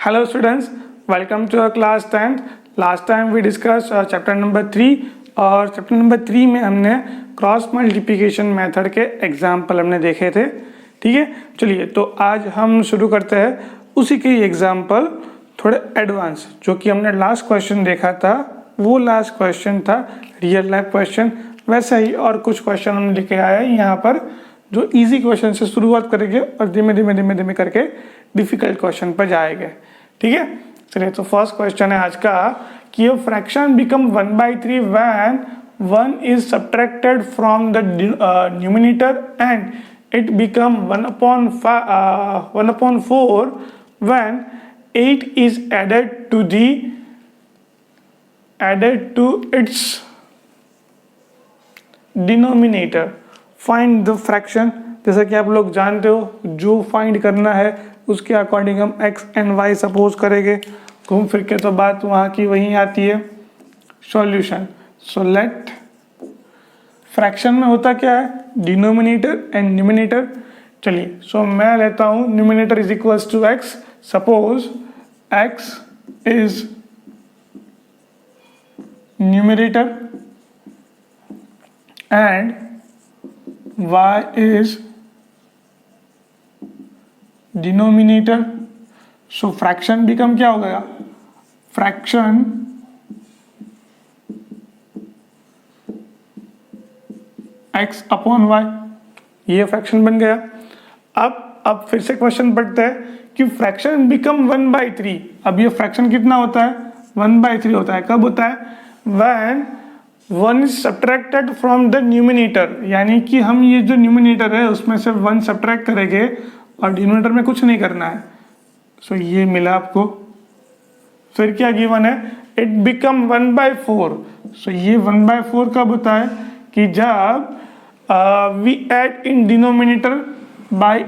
Hello students, welcome to our class 10th. Last time we discussed chapter number 3 और chapter number 3 में हमने cross multiplication method के example हमने देखे थे। ठीक है, चलिए तो आज हम शुरू करते हैं उसी के एग्जाम्पल थोड़े एडवांस। जो कि हमने लास्ट क्वेश्चन देखा था वो लास्ट क्वेश्चन था रियल लाइफ क्वेश्चन, वैसे ही और कुछ क्वेश्चन हम लेके आए हैं यहाँ पर जो इजी क्वेश्चन से शुरुआत करेंगे और धीमे धीमे करके डिफिकल्ट क्वेश्चन पर जाएंगे। ठीक है, चलिए तो फर्स्ट क्वेश्चन है आज का कि ये fraction become 1/3 when 1 is subtracted from the numerator and it become 1/4 when 8 is added to its denominator. Find the fraction. जैसा कि आप लोग जानते हो जो फाइंड करना है उसके अकॉर्डिंग हम x एंड y सपोज करेंगे। घूम फिर के तो बात वहाँ की वहीं आती है सॉल्यूशन। सो लेट फ्रैक्शन में होता क्या है डिनोमिनेटर एंड न्यूमिनेटर। चलिए सो मैं लेता हूँ numerator is equals to x। Suppose x is numerator and y is denominator. So fraction become क्या हो गया, fraction x upon y, ये फ्रैक्शन बन गया। अब फिर से क्वेश्चन पढ़ते हैं कि फ्रैक्शन बिकम 1/3। अब ये फ्रैक्शन कितना होता है 1/3 होता है। कब होता है when 1 is subtracted from the numerator, यानी कि हम ये जो न्यूमिनेटर है उसमें से 1 सब्ट्रैक्ट करेंगे और डिनोमिनेटर में कुछ नहीं करना है। सो ये मिला आपको। फिर क्या गिवन है इट बिकम 1/4। सो ये 1/4 कब होता है कि जब we add in denominator by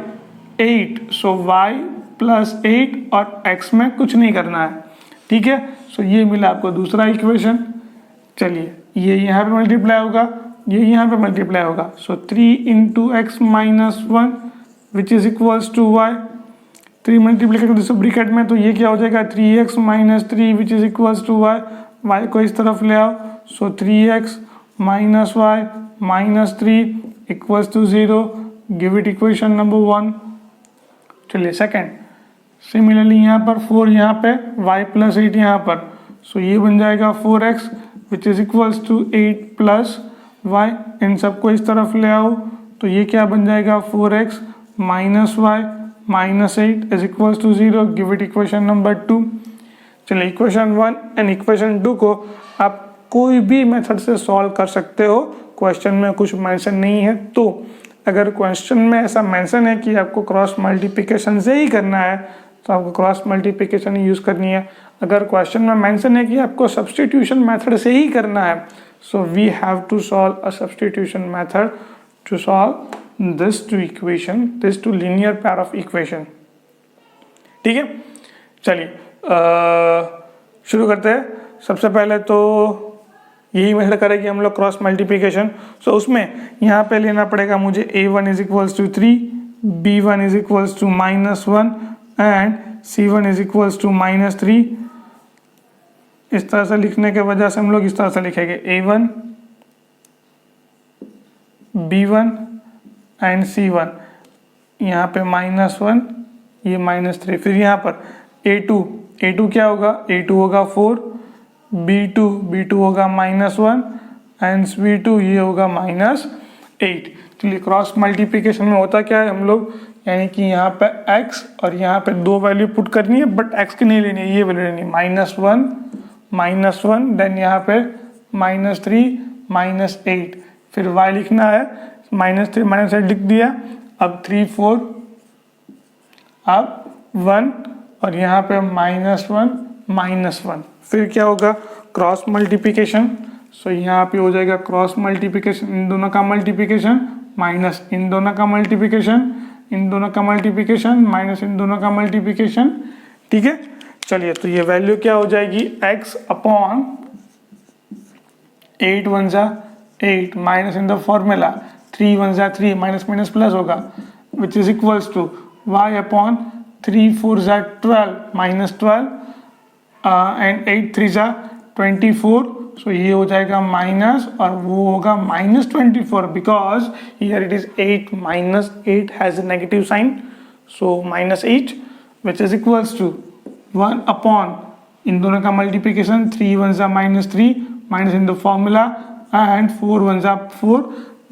8। So y + 8 और x में कुछ नहीं करना है। ठीक है, सो ये मिला आपको दूसरा इक्वेशन। चलिए ये यहाँ पे मल्टीप्लाई होगा, ये यहाँ पे मल्टीप्लाई होगा। So 3 × x - 1 which is equals to y। 3 multiply करके दूसरे ब्रैकेट में तो ये क्या हो जाएगा 3x - 3 which is equals to y। y को इस तरफ ले आओ। So 3x - y - 3 equals to 0। Give it equation number 1। चलिए सेकेंड। सिमिलरली यहाँ पर 4 यहाँ पे y + 8 यहाँ पर। सो ये बन जाएगा 4x which is equals to 8 + y। इन सबको इस तरफ ले आओ तो ये क्या बन जाएगा 4x - y - 8 is equals to 0। Give it equation number 2। चलिए इक्वेशन 1 एंड इक्वेशन 2 को आप कोई भी मेथड से सॉल्व कर सकते हो। क्वेश्चन में कुछ मेंशन नहीं है, तो अगर क्वेश्चन में ऐसा मेंशन है कि आपको क्रॉस मल्टीप्लिकेशन से ही करना है तो आपको क्रॉस मल्टीप्लिकेशन ही यूज़ करनी है। अगर क्वेश्चन में मेंशन है कि आपको सब्स्टिट्यूशन मेथड से ही करना है so we have to solve a substitution method to solve this two linear pair of equation. ठीक है, चलिए शुरू करते हैं। सबसे पहले तो यही मेथड करेंगे हम लोग क्रॉस मल्टीप्लिकेशन। सो उसमें यहाँ पे लेना पड़ेगा मुझे a1 is equals to 3, b1 is equals to -1 and c1 is equals to -3। इस तरह से लिखने के वजह से हम लोग इस तरह से लिखेंगे a1 b1 एंड c1। यहाँ पे -1 ये -3। फिर यहाँ पर a2 क्या होगा a2 होगा 4, b2 होगा -1 एंड c2 ये होगा -8। चलिए क्रॉस मल्टीप्लिकेशन में होता क्या है हम लोग, यानी कि यहाँ पे x और यहाँ पे 2 वैल्यू पुट करनी है बट x की नहीं लेनी है, ये वैल्यू लेनी है -1 देन यहाँ पे -3 -8। फिर y लिखना है -3 -8 लिख दिया। अब 3 4 अब 1 और यहाँ पे -1 फिर क्या होगा क्रॉस मल्टीप्लिकेशन। सो यहाँ पे हो जाएगा क्रॉस मल्टीप्लिकेशन, इन दोनों का मल्टीप्लिकेशन माइनस इन दोनों का मल्टीप्लिकेशन, इन दोनों का मल्टीप्लिकेशन माइनस इन दोनों का मल्टीप्लिकेशन। ठीक है, चलिए तो ये वैल्यू क्या हो जाएगी x upon 8 1 8 minus in the formula 3 1 3 minus minus plus होगा which is equals to y upon 3 4 ज़ा 12 -12 एंड 8 3 ज़ा 24, सो ये हो जाएगा माइनस और वो होगा -24 because here it is 8 -8 has a negative sign, so -8 which is equals to 1 upon इन दोनों का मल्टीप्लिकेशन 3 1 ज़ा -3 minus in the formula and 4 1s are 4,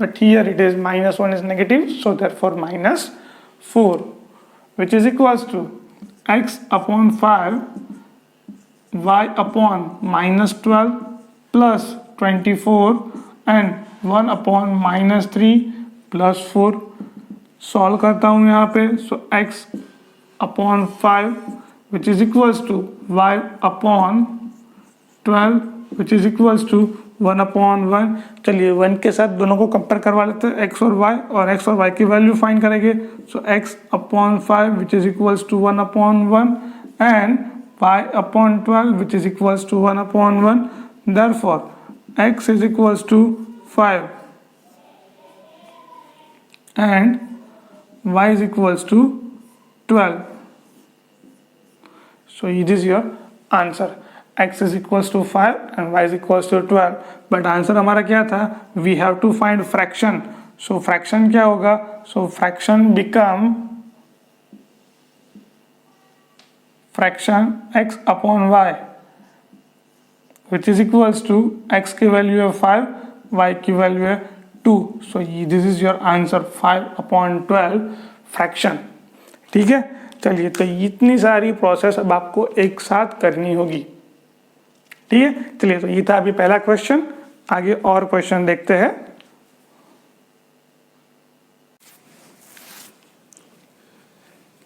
but here it is -1 is negative, so therefore -4, which is equals to x upon 5 y upon -12 plus 24 and 1 upon -3 plus 4. Solve करता हूँ यहाँ पे, so x upon 5 which is equals to y upon 12 which is equals to 1 upon 1. चलिए 1 के साथ दोनों को compare करवा लेते हैं, x और y की वैल्यू फाइंड करेंगे. So x upon 5 which is equals to 1 upon 1 and y upon 12 which is equals to 1 upon 1. Therefore x is equals to 5 and y is equals to 12. So it is your answer. x is equals to 5 and y is equals to 12. But answer हमारा क्या था? We have to find fraction. So fraction क्या होगा? So fraction become fraction x upon y which is equals to x की value है 5, y की value है 2. So this is your answer 5 upon 12 fraction. ठीक है, चलिए तो इतनी सारी प्रोसेस अब आपको एक साथ करनी होगी. ठीक है, चलिए तो ये था अभी पहला क्वेश्चन. आगे और क्वेश्चन देखते हैं.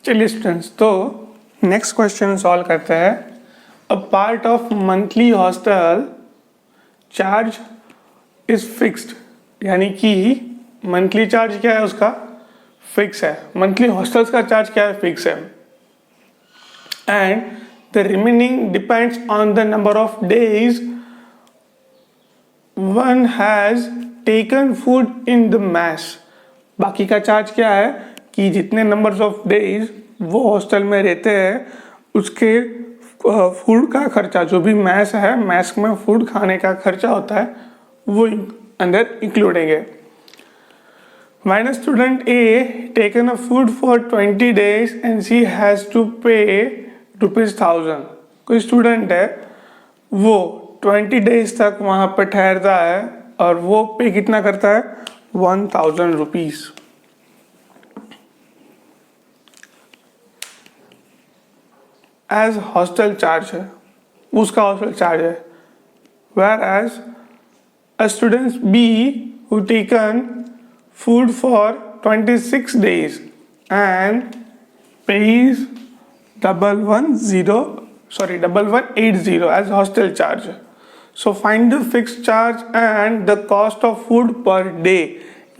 चलिए स्टूडेंट्स, तो नेक्स्ट क्वेश्चन सॉल्व करते हैं. A part of monthly hostel charge is fixed, यानी कि मंथली चार्ज क्या है उसका? फिक्स है. मंथली हॉस्टल्स का चार्ज क्या है? फिक्स है. And the remaining depends on the number of days one has taken food in the mess. बाकी का चार्ज क्या है कि जितने नंबर्स ऑफ डेज वो हॉस्टल में रहते हैं उसके फूड का खर्चा, जो भी मैस है, मैस में फूड खाने का खर्चा होता है वो अंदर इंक्लूडेड है. When a student A taken a food for 20 days and she has to pay ₹1000. कोई स्टूडेंट है वो 20 डेज तक वहाँ पर ठहरता है और वो पे कितना करता है? 1000 रुपीज. एज हॉस्टल चार्ज है, उसका हॉस्टल चार्ज है. Whereas a student be who taken food for 26 days and pays 1180 as hostel charge. So find the fixed charge and the cost of food per day.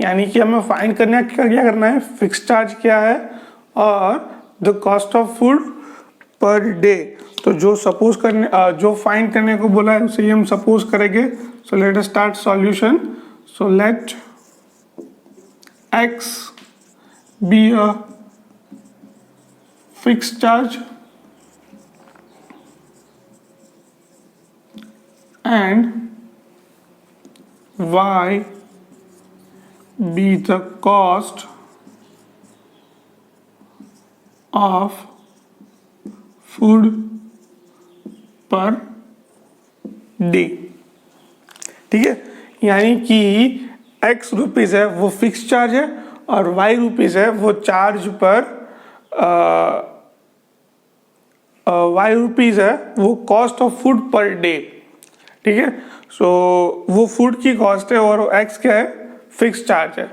यानी कि हमें find करना क्या करना है? फिक्स चार्ज क्या है और the cost of food per day. तो जो सपोज करने जो फाइंड करने को बोला है उसे हम सपोज करेंगे. So let us start solution. So let x be a fixed charge and y be the cost of food per day. ठीक है, यानी कि x रुपीज़ है वो फिक्स चार्ज है और y रुपीज़ है वो चार्ज पर y रुपीज़ है वो cost of food per day. ठीक है, सो वो फूड की कॉस्ट है और x क्या है? फिक्स चार्ज है.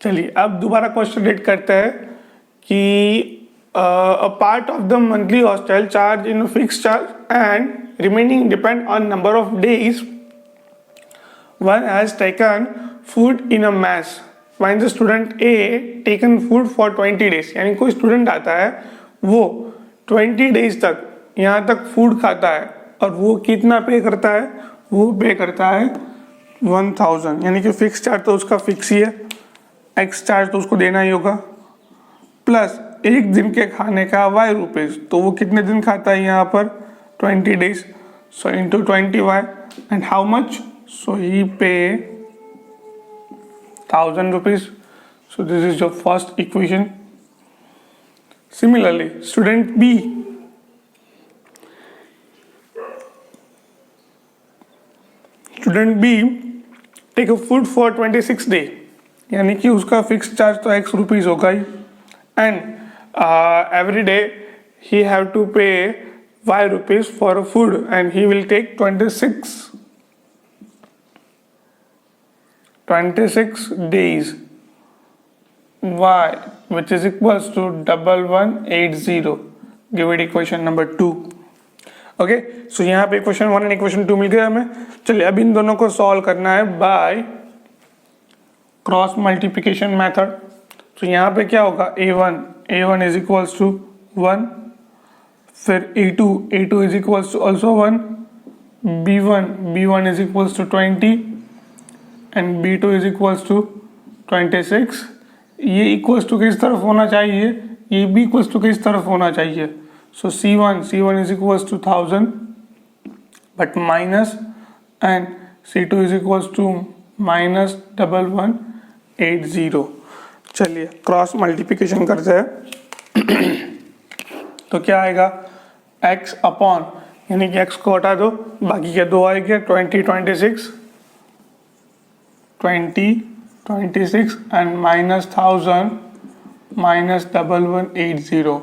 चलिए अब दोबारा क्वेश्चन रीड करते हैं कि a part of the monthly hostel charge in fix charge and remaining depend on number of days one has taken food in a mess. When the student A taken food for 20 days, यानी कोई student आता है वो 20 days तक यहाँ तक food खाता है और वो कितना पे करता है? वो पे करता है 1000. यानी कि फिक्स चार्ज तो उसका फिक्स ही है, एक्स चार्ज तो उसको देना ही होगा, प्लस एक दिन के खाने का y रुपीज, तो वो कितने दिन खाता है यहाँ पर 20 days. So into 20y and how much? So he pay 1000 rupees. So this is your first equation. Similarly, student B, take a food for 26 day, यानी कि उसका फिक्स चार्ज तो x रुपीज होगा ही, and every day he have to pay y rupees for a food and he will take 26 days y, which is equals to 1180. Give it equation number 2. Okay, सो यहाँ पे equation 1 and equation 2 मिल गया हमें. चलिए अब इन दोनों को solve करना है बाय क्रॉस मल्टीप्लिकेशन मेथड. तो यहाँ पे क्या होगा, a1 इज इक्वल्स टू 1, फिर a2 is equals to also 1, b1 is equals to 20 and b2 is equals to 26. ये इक्वल्स टू किस तरफ होना चाहिए, ये भी इक्वल्स टू किस तरफ होना चाहिए. So C1 is equals to 1000 but minus, and C2 is equals to minus 1180. चलिए क्रॉस मल्टीप्लिकेशन करते हैं. तो क्या आएगा, x अपॉन, यानी कि x को हटा दो, बाकी के दो आएंगे 20 and minus 1000 minus 1180.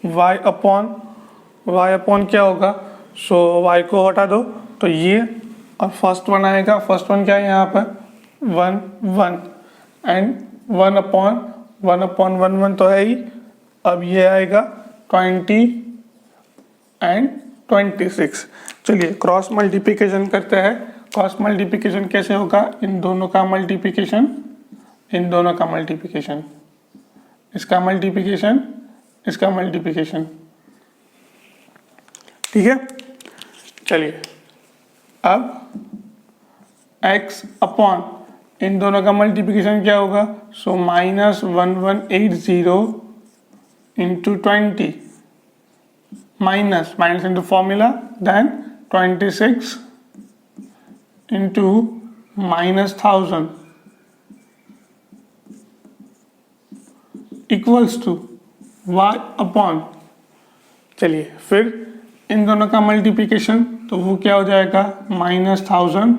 y upon क्या होगा, सो y को हटा दो तो ये, और फर्स्ट वन आएगा. फर्स्ट वन क्या है यहाँ पर 1 एंड 1 अपॉन 1 तो है ही. अब ये आएगा 20 एंड 26. चलिए क्रॉस मल्टीप्लिकेशन करते हैं. क्रॉस मल्टीप्लिकेशन कैसे होगा, इन दोनों का मल्टीप्लिकेशन, इसका मल्टीप्लिकेशन, ठीक है. चलिए अब x अपॉन इन दोनों का मल्टीप्लिकेशन क्या होगा, so minus 1180 into 20 minus into formula, then 26 into minus 1000 equals to y upon, चलिए फिर इन दोनों का मल्टीप्लिकेशन, तो वो क्या हो जाएगा minus 1000,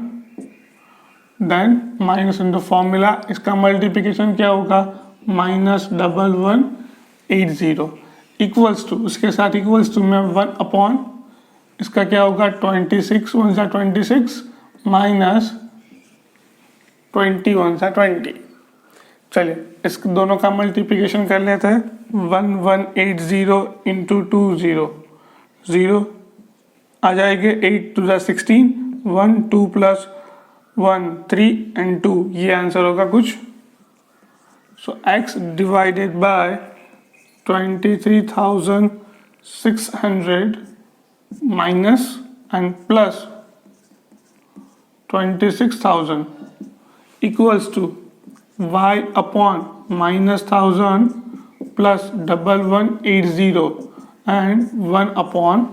then minus in the formula, इसका मल्टीप्लिकेशन क्या होगा माइनस 1180 इक्वल्स टू, उसके साथ इक्वल्स टू में 1 अपॉन, इसका क्या होगा 26 1 सा 26 माइनस 21 सा 20. चलिए इस दोनों का मल्टीप्लिकेशन कर लेते हैं. 1180 इंटू 0 आ जाएंगे 8 2 16, 1 2 प्लस 1 3 एंड 2, ये आंसर होगा कुछ. So x divided by 23,600 minus and plus 26,000 equals to y upon minus 1000 plus 1180 and 1 upon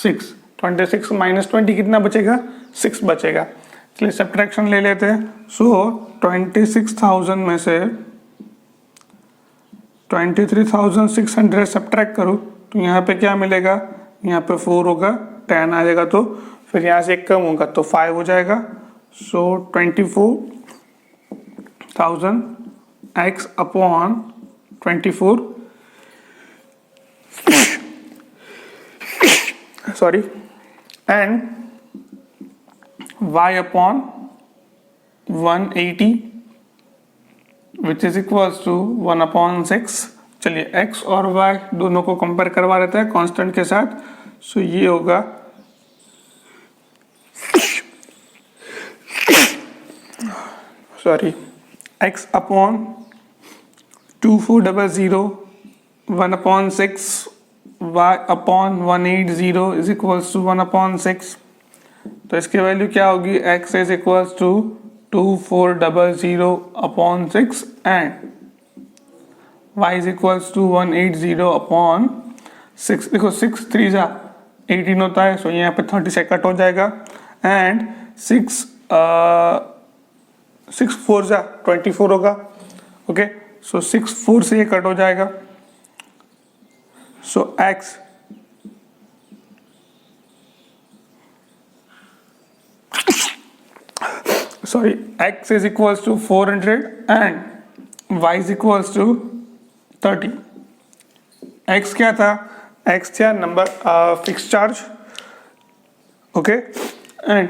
6. 26 minus 20 कितना बचेगा, 6 बचेगा. चलिए सब्ट्रैक्शन ले लेते हैं. सो 26,000 में से 23,600 सब्ट्रैक्ट करो तो यहाँ पे क्या मिलेगा, यहाँ पे 4 होगा, 10 आ जाएगा, तो फिर यहाँ से 1 कम होगा तो 5 हो जाएगा. So 24,000 x upon 24 sorry and y upon 180 which is equals to 1 upon 6. चलिए x और y दोनों को कंपेयर करवा लेते हैं कांस्टेंट के साथ. सो ये होगा x upon 2400 1 upon 6, y upon 180 is equals to 1 upon 6. तो इसकी वैल्यू क्या होगी, x is equals to 2400 upon 6 and y is equals to 180 upon 6। देखो 6 3 जा 18 होता है, सो यहाँ पे 30 से कट हो जाएगा, एंड 6 4 जा 24 होगा। ओके, सो 6 4 से ये कट हो जाएगा, सो x x is equals to 400 and y is equals to 30। x क्या था? x था number fix charge. Okay, and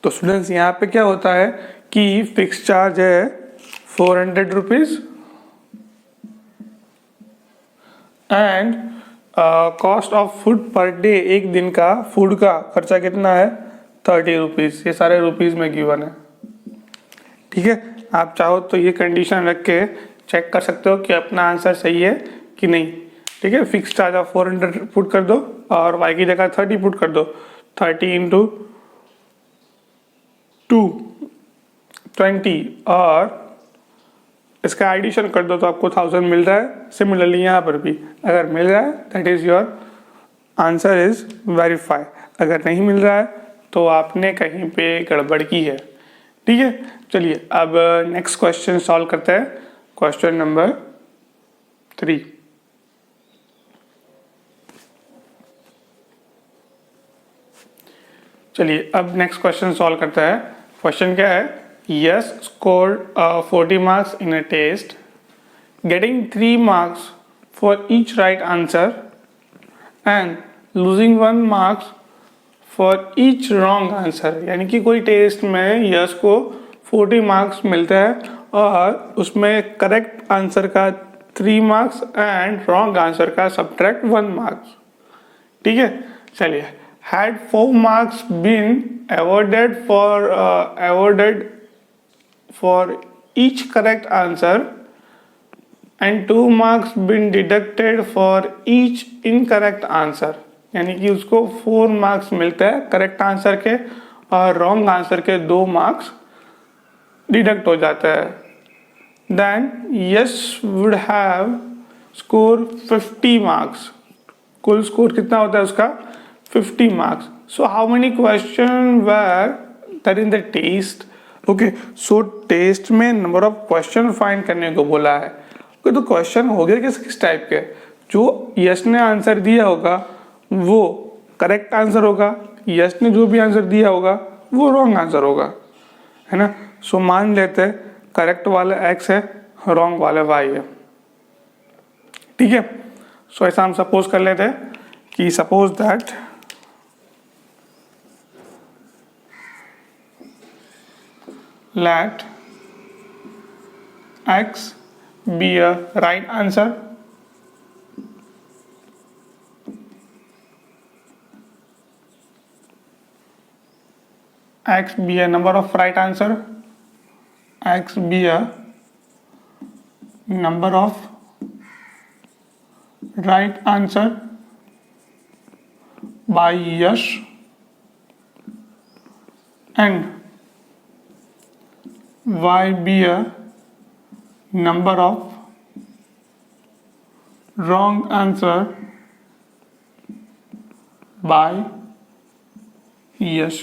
तो स्टूडेंट्स यहाँ पे क्या होता है कि फिक्स चार्ज है 400 rupees and cost of food per day, एक दिन का फूड का खर्चा कितना है? 30 रुपीज। ये सारे रुपीज में गिवन है। ठीक है, आप चाहो तो ये कंडीशन रख के चेक कर सकते हो कि अपना आंसर सही है कि नहीं। ठीक है, फिक्स चार्ज ऑफ 400 पुट कर दो और y की जगह 30 पुट कर दो। 30 इंटू 220 और इसका एडिशन कर दो तो आपको 1000 मिल रहा है। सिमिलरली यहाँ पर भी अगर मिल रहा है that is your answer is verify. अगर नहीं मिल रहा है तो आपने कहीं पे गड़बड़ की है। ठीक है, चलिए अब नेक्स्ट क्वेश्चन सॉल्व करते हैं। Question number 3। चलिए अब नेक्स्ट क्वेश्चन सॉल्व करते हैं। क्वेश्चन क्या है? Yes scored 40 marks in a test, getting 3 marks for each right answer and losing 1 marks for each wrong answer। यानी कि कोई टेस्ट में यस को 40 मार्क्स मिलता है और उसमें करेक्ट आंसर का 3 मार्क्स एंड रॉन्ग आंसर का सब्ट्रैक्ट 1 मार्क्स। ठीक है, चलिए। Had 4 marks been awarded for each correct answer and 2 marks been deducted for each incorrect answer, यानी कि उसको 4 मार्क्स मिलते हैं करेक्ट आंसर के और रॉन्ग आंसर के 2 मार्क्स डिडक्ट हो जाता है। Then Yash would have score 50 marks. कुल स्कोर कितना होता है उसका? 50 marks. So how many question were that in the test? Okay, so test में नंबर ऑफ क्वेश्चन फाइंड करने को बोला है। तो क्वेश्चन हो गया किस टाइप के? जो यस ने आंसर दिया होगा वो करेक्ट आंसर होगा, यस ने जो भी आंसर दिया होगा वो रॉन्ग आंसर होगा, है ना। सो मान लेते हैं करेक्ट वाला x है, रॉन्ग वाला y है। ठीक है, सो ऐसा हम सपोज कर लेते हैं कि suppose that let x be a right answer x be a number of right answer, x be a number of right answer by yes and y be a number of wrong answer by yes।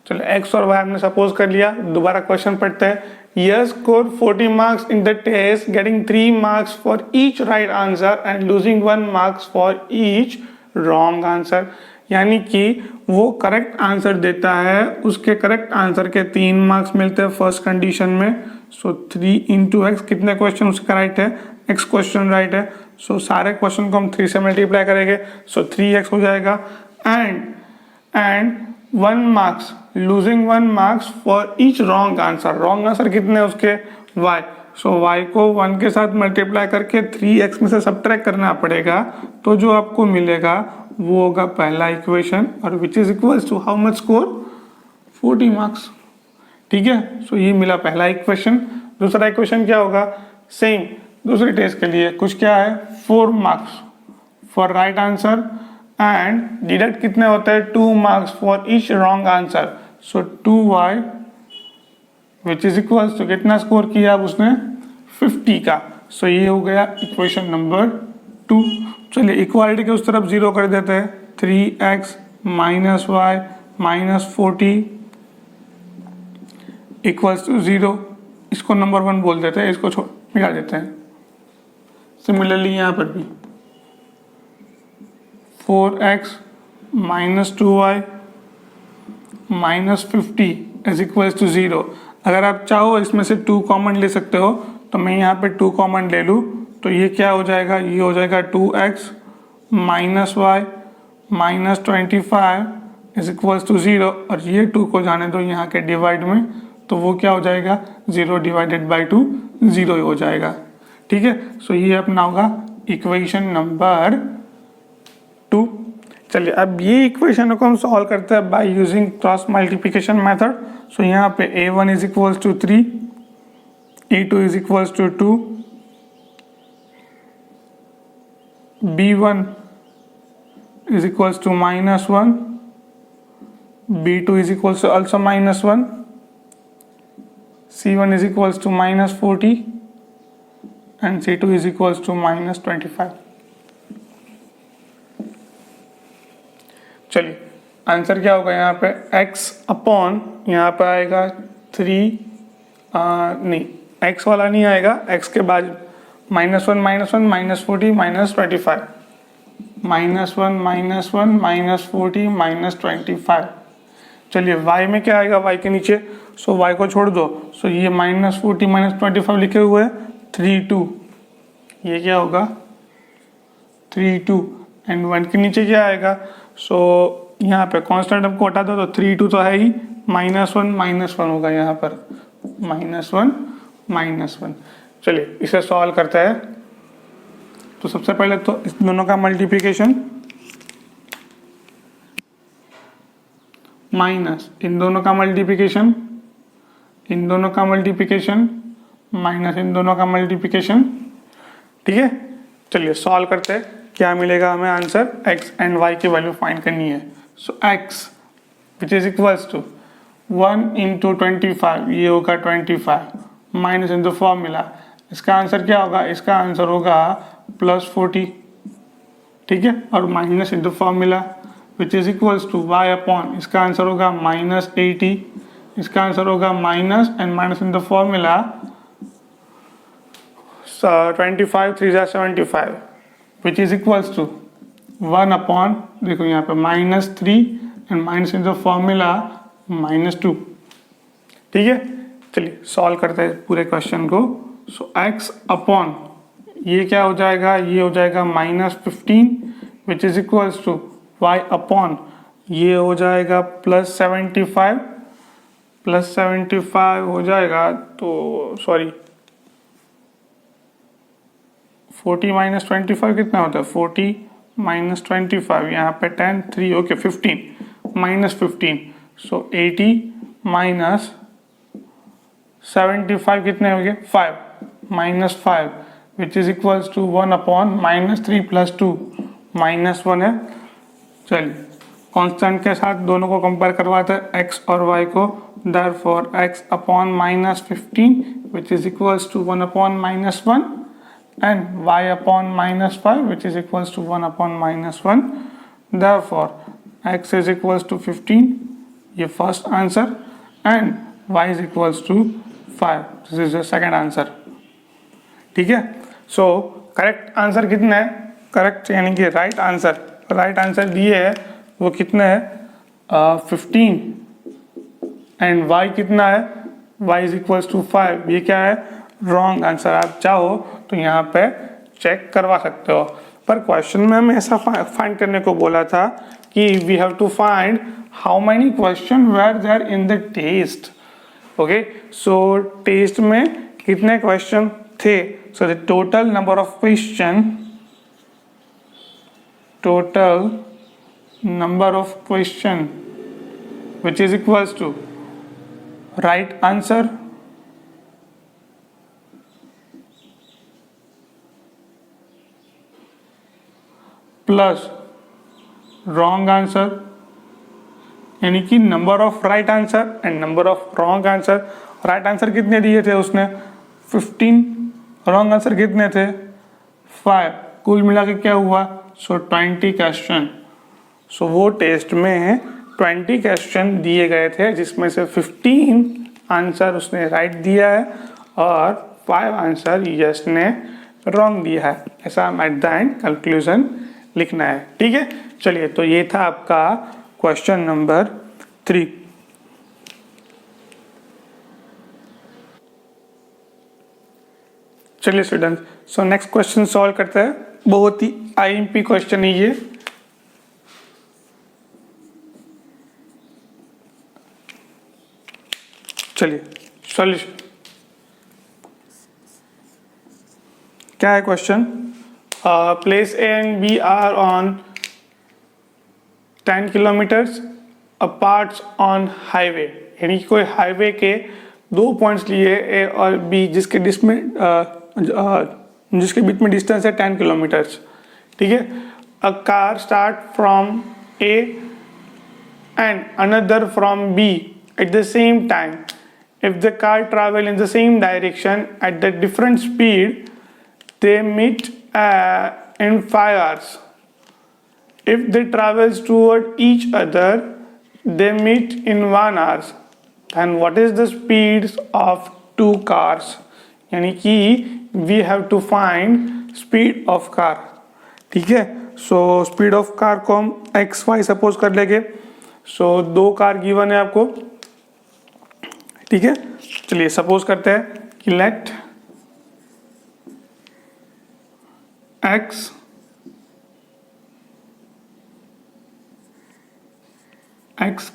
चलो x और y हमने suppose कर लिया। दोबारा question पढ़ते हैं। Yash score 40 marks in the test, getting 3 marks for each right answer and losing 1 marks for each wrong answer. यानी कि वो करेक्ट आंसर देता है, उसके करेक्ट आंसर के 3 मार्क्स मिलते हैं फर्स्ट कंडीशन में। सो 3 इंटू एक्स, कितने क्वेश्चन उसका राइट है? x क्वेश्चन राइट है। सो सारे क्वेश्चन को हम 3 से मल्टीप्लाई करेंगे, सो 3x हो जाएगा and 1 marks, losing 1 marks for each wrong answer. Wrong answer कितने उसके? y। सो y को 1 के साथ मल्टीप्लाई करके 3x में से सब्ट्रैक्ट करना पड़ेगा, तो जो आपको मिलेगा वो होगा पहला इक्वेशन, और which is equals to how much score? 40 marks. ठीक है, सो ये मिला पहला इक्वेशन। दूसरा इक्वेशन क्या होगा? सेम दूसरे टेस्ट के लिए कुछ क्या है? 4 marks for right answer and deduct कितने होते हैं? 2 marks for each wrong answer. So 2y which is equals to कितना स्कोर किया अब उसने 50 का। सो ये हो गया इक्वेशन नंबर 2। चलिए इक्वालिटी के उस तरफ 0 कर देते हैं। 3x minus y minus 40 equals to 0। इसको नंबर 1 बोल देते हैं, इसको मिटा देते हैं। सिमिलरली यहाँ पर भी 4x minus 2y minus 50 is equals to 0। अगर आप चाहो इसमें से 2 कॉमन ले सकते हो, तो मैं यहाँ पे 2 कॉमन ले लूँ तो ये क्या हो जाएगा, ये हो जाएगा 2x minus y minus 25 is equals to 0। और ये 2 को जाने दो यहाँ के डिवाइड में, तो वो क्या हो जाएगा 0 डिवाइडेड बाई 2 0 ही हो जाएगा। ठीक है, सो ये अपना होगा इक्वेशन नंबर 2। चलिए अब ये इक्वेशन को हम सॉल्व करते हैं by using cross multiplication method. So यहाँ पे a1 is equals to 3, a2 is equals to 2, b1 is equals to minus 1, b2 is equals to also minus 1, c1 is equals to minus 40 and c2 is equals to minus 25। चलिए answer क्या होगा यहाँ पे, x upon यहाँ पे आएगा 3 नहीं x वाला नहीं आएगा, x के बाद -1 minus 40 minus 25, -1 minus 1 minus 40 minus 25। चलिए y में क्या आएगा, y के नीचे, सो y को छोड़ दो, सो ये -40 माइनस 25 लिखे हुए हैं 32, ये क्या होगा 32 एंड 1 के नीचे क्या आएगा, सो यहाँ पे कांस्टेंट हमको हटा दो तो 32 तो है ही, -1 होगा यहाँ पर -1। चलिए इसे सॉल्व करते हैं। तो सबसे पहले तो इस दोनों का मल्टीप्लिकेशन माइनस इन दोनों का मल्टीप्लिकेशन, इन दोनों का मल्टीप्लिकेशन माइनस इन दोनों का मल्टीप्लिकेशन। ठीक है, चलिए सॉल्व करते हैं, क्या मिलेगा हमें आंसर, x एंड y की वैल्यू फाइंड करनी है। So x which is equals to 1 into 25, ये होगा 25 माइनस इन द फॉर्मूला, इसका आंसर क्या होगा, इसका आंसर होगा +40। ठीक है, और minus in the formula which is equals to y upon, इसका आंसर होगा -80, इसका आंसर होगा minus and minus in the formula 25 3 75 which is equals to 1 upon, देखो यहाँ पे -3 and minus in the formula -2। ठीक है, चलिए सॉल्व करते हैं पूरे क्वेश्चन को। सो x अपॉन ये क्या हो जाएगा, ये हो जाएगा -15 which is equals to y upon ये हो जाएगा +75 हो जाएगा, तो सॉरी 40 माइनस 25 कितना होता है, 40 माइनस 25 यहाँ पे 10 3 ओके 15 -15, सो 80 माइनस 75 कितने हो गए 5 -5 which is equals to 1 upon -3 + 2 -1 है। चलिए कांस्टेंट के साथ दोनों को कंपेयर करवाते हैं x और y को, देयरफॉर x अपॉन -15 which is equals to 1 upon -1 and y upon -5 which is equals to 1 upon -1, therefore x is equals to 15, ये first answer, and y is equals to 5, this is the second answer। ठीक है, so correct answer कितना है, correct यानी कि right answer दिए है वो कितना है 15 and y कितना है, y is equals to 5, ये क्या है रॉन्ग आंसर। आप चाहो तो यहाँ पे चेक करवा सकते हो, पर क्वेश्चन में हमें ऐसा फाइंड करने को बोला था कि we have to find how many question were there in the test. Okay, so test में कितने क्वेश्चन थे, so the total number of question which is equals to right answer plus wrong answer, यानी कि number of right answer and number of wrong answer, right answer कितने दिए थे उसने 15, wrong answer कितने थे 5, कुल मिला के क्या हुआ 20 क्वेश्चन। सो वो टेस्ट में 20 क्वेश्चन दिए गए थे जिसमें से 15 आंसर उसने राइट दिया है और 5 आंसर यस ने रॉन्ग दिया है। ऐसा हम एट द एंड कंक्लूजन लिखना है। ठीक है, चलिए तो ये था आपका क्वेश्चन नंबर 3। चलिए student, so next question solve करते हैं। बहुत ही आईएमपी क्वेश्चन है ये। चलिए सॉल्यूशन क्या है question. Place A and B are on 10 kilometers apart on highway, यानी कोई हाईवे के 2 पॉइंट्स लिए ए और बी जिसके बीच में डिस्टेंस है 10 किलोमीटर्स। ठीक है, a car start from A and another from B at the same time. If the car travel in the same direction at the different speed, they meet in 5 hours. If they travels toward each other, they meet in 1 hour. Then what is the speeds of 2 cars? यानी कि we have to find speed of car. ठीक है, so speed of car को हम XY suppose कर लेंगे। so 2 car given है आपको। ठीक है, चलिए सपोज करते हैं कि let x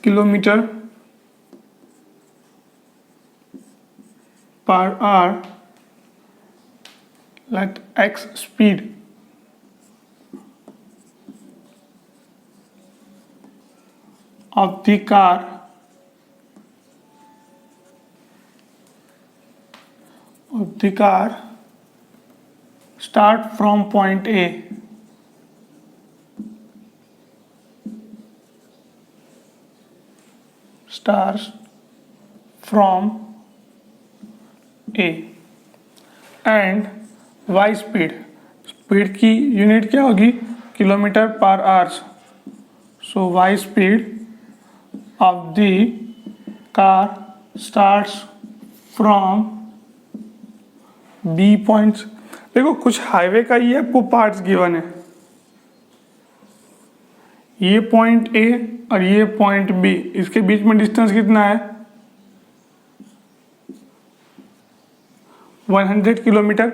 kilometer per hour, let x speed of the car start from point A starts from A and y speed की यूनिट क्या होगी kilometre per hours. So y speed of the car starts from B points. देखो कुछ highway का ये आपको parts given है, ये पॉइंट ए और ये पॉइंट बी, इसके बीच में डिस्टेंस कितना है 100 किलोमीटर।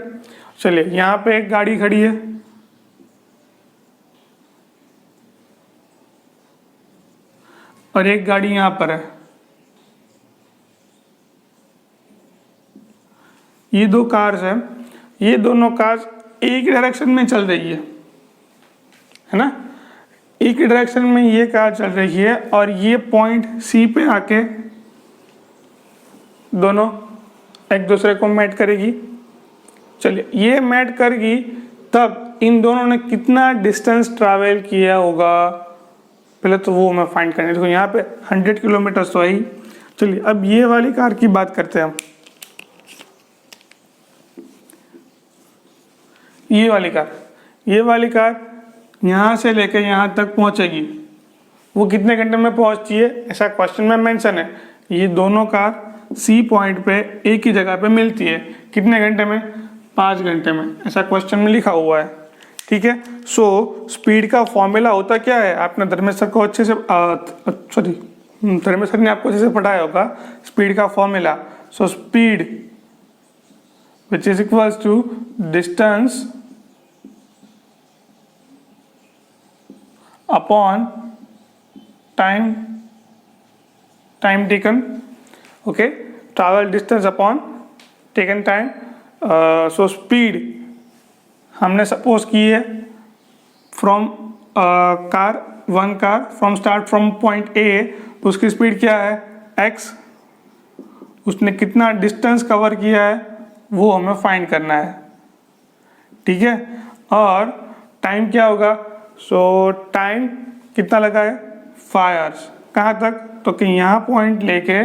चलिए यहाँ पे एक गाड़ी खड़ी है और एक गाड़ी यहाँ पर है। ये 2 कार्स हैं, ये दोनों कार्स एक डायरेक्शन में चल रही है ना। एक डायरेक्शन में ये कार चल रही है और ये पॉइंट सी पे आके दोनों एक दूसरे को मैच करेगी। चलिए ये मैच करेगी तब इन दोनों ने कितना डिस्टेंस ट्रैवल किया होगा, पहले तो वो मैं फाइंड करने। देखो यहाँ पे 100 किलोमीटर तो आई। चलिए अब ये वाली कार की बात करते हैं हम। ये वाली कार यहाँ से लेकर यहाँ तक पहुँचेगी, वो कितने घंटे में पहुँचती है ऐसा क्वेश्चन में मेंशन है। ये दोनों कार सी पॉइंट पे एक ही जगह पे मिलती है, कितने घंटे में 5 घंटे में, ऐसा क्वेश्चन में लिखा हुआ है। ठीक है, सो स्पीड का फॉर्मूला होता क्या है, आपने धर्मेश सर को अच्छे से धर्मेश सर ने आपको अच्छे से पढ़ाया होगा स्पीड का formula. So speed which is equals to distance upon time taken, okay, travel distance upon taken time। so speed हमने सपोज की है from one car from start from point A, तो उसकी स्पीड क्या है x, उसने कितना डिस्टेंस कवर किया है वो हमें फाइंड करना है। ठीक है, और टाइम क्या होगा, सो टाइम कितना लगा है 5 आवर्स। कहाँ तक, तो कि यहाँ पॉइंट लेके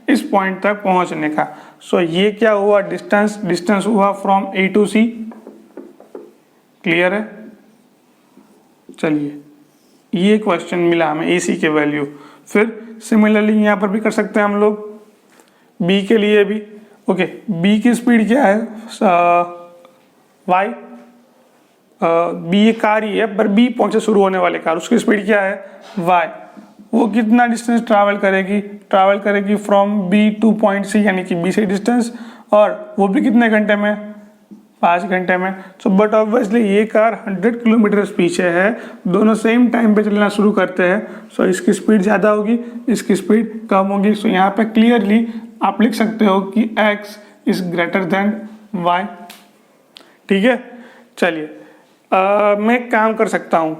इस पॉइंट तक पहुंचने का। सो ये क्या हुआ, डिस्टेंस हुआ from A to C. Clear है? चलिए, ये क्वेश्चन मिला हमें ए सी के वैल्यू। फिर सिमिलरली यहाँ पर भी कर सकते हैं हम लोग बी के लिए भी। ओके, बी की स्पीड क्या है, वाई। बी ये कार ही है, पर बी पॉइंट से शुरू होने वाले कार, उसकी स्पीड क्या है, वाई। वो कितना डिस्टेंस ट्रैवल करेगी from B to point C, यानी कि बी से डिस्टेंस, और वो भी कितने घंटे में, 5 घंटे में। सो बट ऑब्वियसली ये कार 100 किलोमीटर पीछे है, दोनों सेम टाइम पे चलना शुरू करते हैं। सो इसकी स्पीड ज़्यादा होगी, इसकी स्पीड कम होगी। सो यहाँ पे क्लियरली आप लिख सकते हो कि x is greater than y। ठीक है, चलिए मैं एक काम कर सकता हूँ,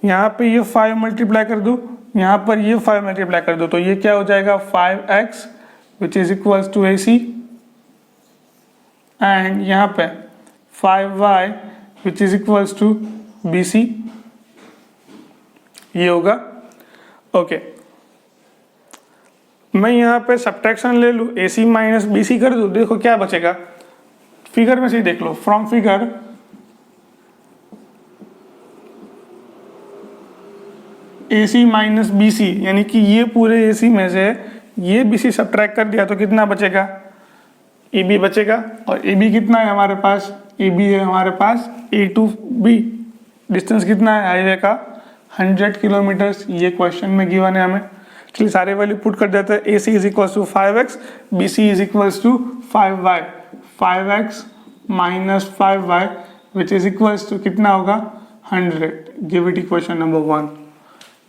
यहाँ पे ये 5 मल्टीप्लाई कर दूँ, यहाँ पर ये 5 मल्टीप्लाई कर दो, तो ये क्या हो जाएगा 5x which is equals to AC, and यहाँ पे 5y which is equals to BC, ये होगा। ओके, मैं यहाँ पे सब्ट्रैक्शन ले लूँ, AC माइनस BC कर दूँ, देखो क्या बचेगा, फिगर में से देख लो, from figure AC minus BC, यानी कि ये पूरे AC में से ये BC सब्ट्रैक्ट कर दिया तो कितना बचेगा, AB बचेगा। और AB कितना है हमारे पास, AB है हमारे पास A टू B, डिस्टेंस कितना है हाईवे का 100 किलोमीटर्स, ये क्वेश्चन में गिवन है हमें। चलिए सारे वैल्यू पुट कर देते हैं। AC is equals to 5x, BC is equals to 5y, 5x minus 5y which is equals to कितना होगा 100। Give it equation number 1।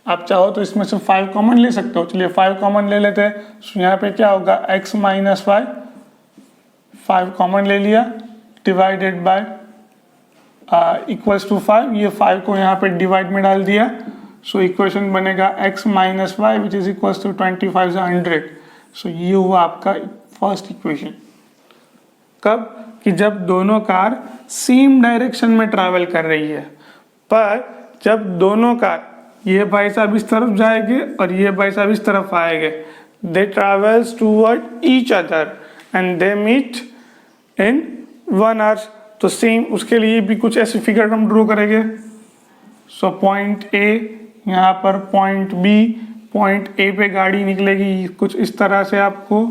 आप चाहो तो इसमें से 5 कॉमन ले सकते हो, चलिए 5 कॉमन ले लेते हैं। तो यहाँ पे क्या होगा x माइनस 5 कॉमन ले लिया, डिवाइडेड बाय इक्वल्स टू 5, ये 5 को यहाँ पे डिवाइड में डाल दिया। सो इक्वेशन बनेगा x minus 5 which is equals to 25 से 100। सो ये हुआ आपका फर्स्ट इक्वेशन। कब, कि जब दोनों कार सेम डायरेक्शन में ट्रैवल कर रही है, पर जब दोनों कार, ये भाई साहब इस तरफ जाएंगे और ये भाई साहब इस तरफ आएंगे, they travels toward each other and they meet in 1 hour. तो सेम उसके लिए भी कुछ ऐसी फिगर हम ड्रॉ करेंगे। सो पॉइंट A, यहाँ पर पॉइंट B, पॉइंट A पे गाड़ी निकलेगी कुछ इस तरह से, आपको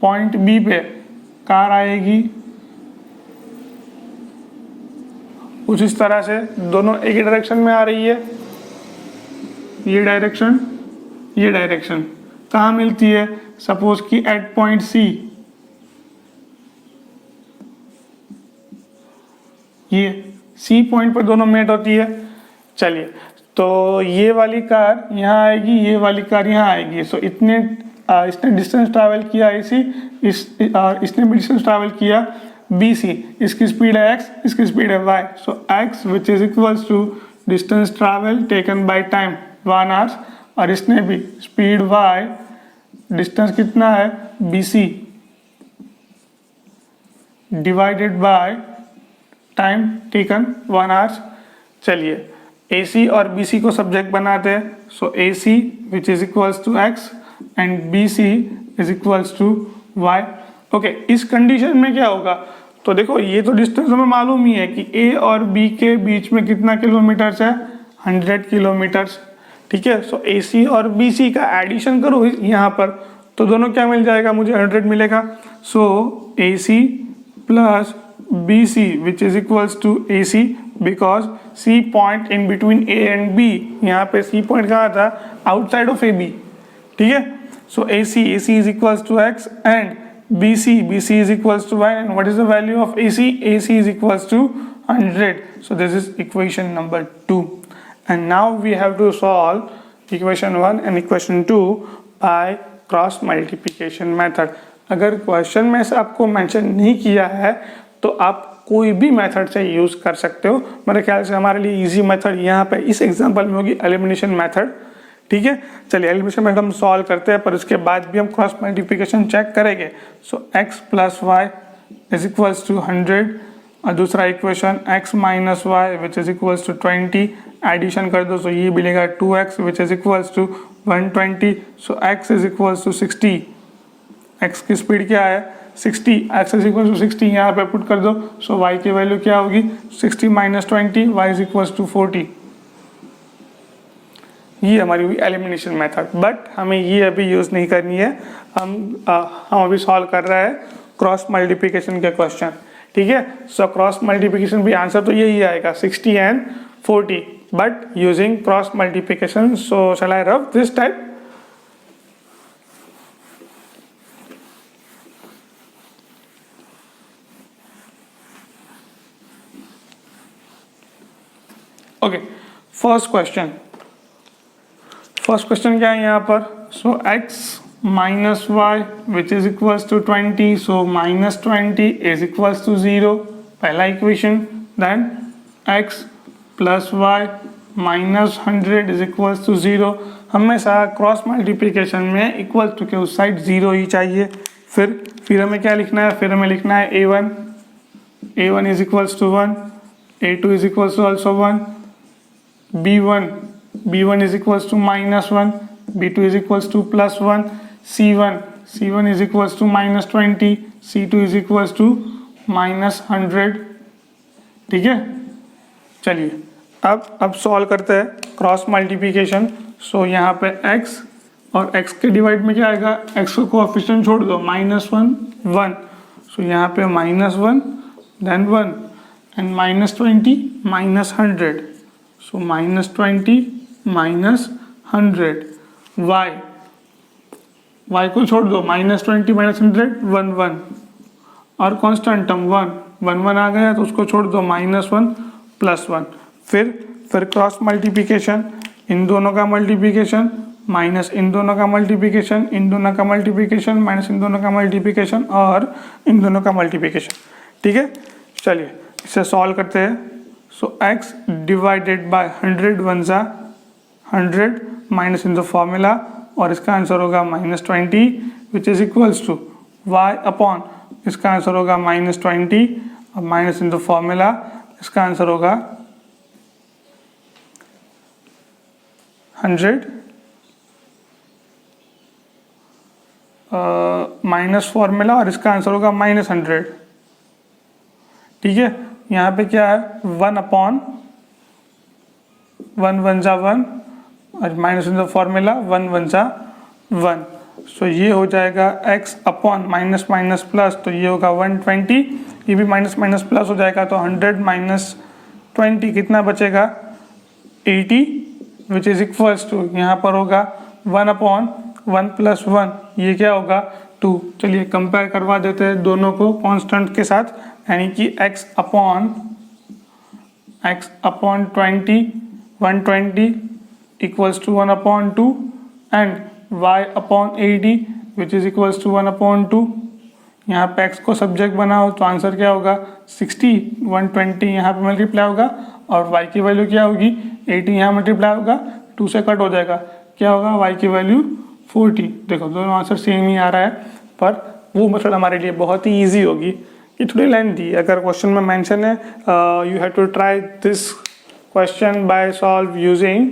पॉइंट B पे कार आएगी कुछ इस तरह से, दोनों एक ही डायरेक्शन में आ रही है। ये डायरेक्शन कहाँ मिलती है, सपोज कि एट पॉइंट C, ये C पॉइंट पर दोनों मेट होती है। चलिए, तो ये वाली कार यहाँ आएगी, ये वाली कार यहाँ आएगी। सो इसने डिस्टेंस ट्रैवल किया AC, इसने भी डिस्टेंस ट्रैवल किया BC, इसकी स्पीड है x, इसकी स्पीड है y। So x which is equals to distance travel taken by time 1 hour, और इसने भी स्पीड y, डिस्टेंस कितना है BC divided by time taken 1 hour. चलिए AC और BC को सब्जेक्ट बनाते हैं। So AC which is equals to x and BC is equals to y। Okay, इस कंडीशन में क्या होगा, तो देखो ये तो डिस्टेंस हमें मालूम ही है कि A और B के बीच में कितना किलोमीटर्स है, 100 किलोमीटर्स। ठीक है, सो AC और BC का एडिशन करो यहाँ पर, तो दोनों क्या मिल जाएगा, मुझे 100 मिलेगा। So AC plus BC which is equals to AC, because C point in between A and B, यहाँ पे C पॉइंट कहाँ था, आउटसाइड ऑफ AB। ठीक है, so AC is equals to x and BC is equals to y, and what is the value of AC is equals to 100. So this is equation number 2, and now we have to solve equation 1 and equation 2 by cross multiplication method. अगर question में से आपको mention नहीं किया है तो आप कोई भी मेथड से यूज कर सकते हो। मेरे ख्याल से हमारे लिए इजी मेथड यहाँ पे इस एग्जांपल में होगी एलिमिनेशन मेथड। ठीक है, चलिए एलिमिनेशन मेथड हम सॉल्व करते हैं, पर उसके बाद भी हम क्रॉस मल्टीप्लिकेशन चेक करेंगे। So x plus Y is equals to 100, और दूसरा equation x minus Y which is equals to 20 addition कर दो, सो ये मिलेगा 2x which is equals to 120, so x is equals to 60, x की speed क्या है 60, x इज इक्वल्स टू 60 यहाँ पे पुट कर दो, सो y की वैल्यू क्या होगी 60 minus 20, y is equals to 40। ये हमारी हुई एलिमिनेशन मेथड, बट हमें ये अभी यूज़ नहीं करनी है, हम अभी सॉल्व कर रहे हैं क्रॉस मल्टीप्लिकेशन के क्वेश्चन, ठीक है। सो क्रॉस मल्टीप्लिकेशन भी आंसर तो यही आएगा 60 and 40, but using cross multiplication. So shall I rub this type? Okay, first question क्या है यहाँ पर? So x minus Y which is equals to 20, so minus 20 is equals to 0, पहला equation. Then x plus Y minus 100 is equals to 0। हमेशा cross multiplication में equal to के उस side 0 ही चाहिए। फिर हमें क्या लिखना है? फिर हमें लिखना है a1 is equals to 1, a2 is equals to also 1, b1 is equals to minus 1, b2 is equals to plus 1, c1 is equals to minus 20, c2 is equals to minus 100, ठीक है। चलिए अब सॉल्व करते हैं क्रॉस मल्टीप्लिकेशन। सो यहाँ पे x और x के डिवाइड में क्या आएगा? x को कोएफिशिएंट छोड़ दो, -1 1, सो यहाँ पे -1 देन 1 एंड -20 -100, सो -20 -100, y को छोड़ दो, -20 -100 1 1, और कांस्टेंट टर्म 1 आ गया तो उसको छोड़ दो, -1 प्लस 1। फिर क्रॉस मल्टीप्लिकेशन, इन दोनों का मल्टीप्लिकेशन माइनस इन दोनों का मल्टीप्लिकेशन, इन दोनों का मल्टीप्लिकेशन माइनस इन दोनों का मल्टीप्लिकेशन, और इन दोनों का मल्टीप्लिकेशन, ठीक है। चलिए इसे सॉल्व करते हैं। सो x डिवाइडेड बाय 100 1 जा 100 माइनस इन द फॉर्मूला, और इसका आंसर होगा -20 which is equals to y upon, इसका आंसर होगा -20 और माइनस इन द फॉर्मूला, इसका आंसर होगा 100 माइनस फॉर्मूला, और इसका आंसर होगा -100, ठीक है। यहाँ पे क्या है? 1 अपॉन 1 1 जा 1, और माइनस इन द फॉर्मूला 1 1 जा 1, सो ये हो जाएगा x upon minus minus plus, तो ये होगा 120, ये भी माइनस माइनस प्लस हो जाएगा, तो 100 माइनस 20 कितना बचेगा? 80 विच इज इक्वल्स टू, यहाँ पर होगा 1 अपॉन 1 प्लस 1, ये क्या होगा 2। चलिए कंपेयर करवा देते हैं दोनों को कांस्टेंट के साथ, यानी कि x upon 20 120 equals to 1 upon 2, and y upon 80 which is equals to 1 upon 2। यहाँ पे x को सब्जेक्ट बनाओ तो आंसर क्या होगा 60, 120 यहाँ पे मल्टीप्लाई होगा, और y की वैल्यू क्या होगी 80 यहाँ मल्टीप्लाई होगा, 2 से कट हो जाएगा, क्या होगा y की वैल्यू 40। देखो दोनों आंसर सेम ही आ रहा है, पर वो मेथड हमारे लिए बहुत ही ईजी होगी, ये थोड़ी लेंथी। अगर क्वेश्चन में मेंशन है you have to try this question by solve using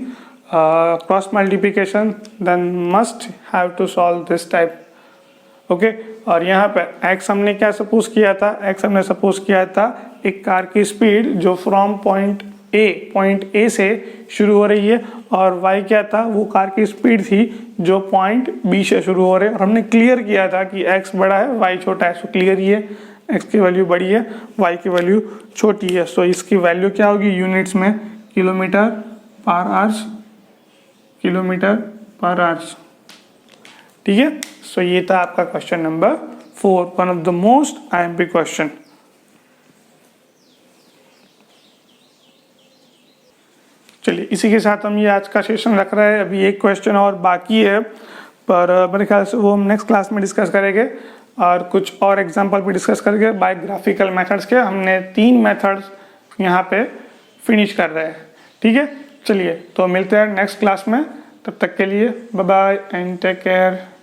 cross multiplication, then must have to solve this type, okay. और यहाँ पे x हमने क्या सपोज किया था? x हमने सपोज किया था एक कार की स्पीड जो फ्रॉम पॉइंट A से शुरू हो रही है, और y क्या था? वो कार की स्पीड थी जो पॉइंट B से शुरू हो रही है, और हमने क्लियर किया था कि x बड़ा है y छोटा है, सो क्लियर ही है, x की वैल्यू बड़ी है y की वैल्यू छोटी है, सो इसकी वैल्यू क्या होगी यूनिट्स में? किलोमीटर पर आवर्स, ठीक है। सो ये था आपका question number 4, one of the most IMP question. चलिए इसी के साथ हम ये आज का सेशन रख रहे हैं। अभी एक क्वेश्चन और बाकी है, पर मेरे ख्याल से वो हम नेक्स्ट क्लास में डिस्कस करेंगे, और कुछ और एग्जांपल भी डिस्कस करेंगे बाय ग्राफिकल मेथड्स के। हमने 3 मेथड्स यहाँ पे फिनिश कर रहे हैं, ठीक है। चलिए तो मिलते हैं नेक्स्ट क्लास में, तब तक के लिए bye bye and take care.